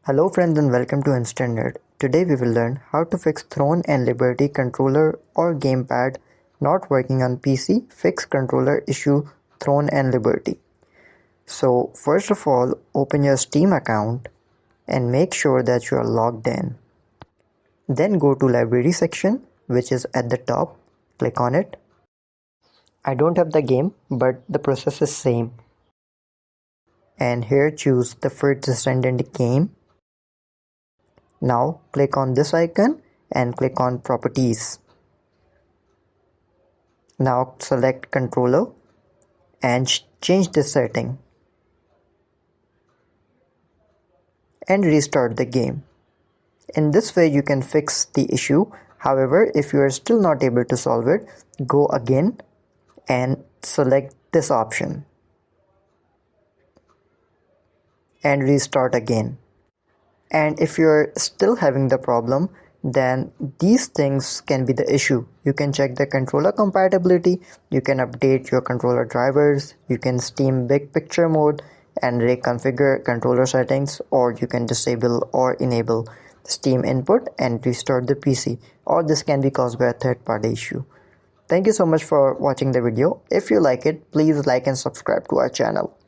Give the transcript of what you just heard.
Hello friends and welcome to Instant Nerd. Today we will learn how to fix Throne and Liberty controller or gamepad not working on PC. Fix controller issue Throne and Liberty. So first of all, open your Steam account and make sure that you are logged in. Then go to Library section, which is at the top. Click on it. I don't have the game, but the process is same. And here choose the first descendant game. Now click on this icon and click on Properties. Now select Controller and change this setting and restart the game. In this way you can fix the issue. However, if you are still not able to solve it, go again and select this option and restart again. And if you're still having the problem, then these things can be the issue. You can check the controller compatibility, you can update your controller drivers, you can Steam big picture mode and reconfigure controller settings, or you can disable or enable Steam input and restart the PC, or this can be caused by a third-party issue. Thank you so much for watching the video. If you like it, please like and subscribe to our channel.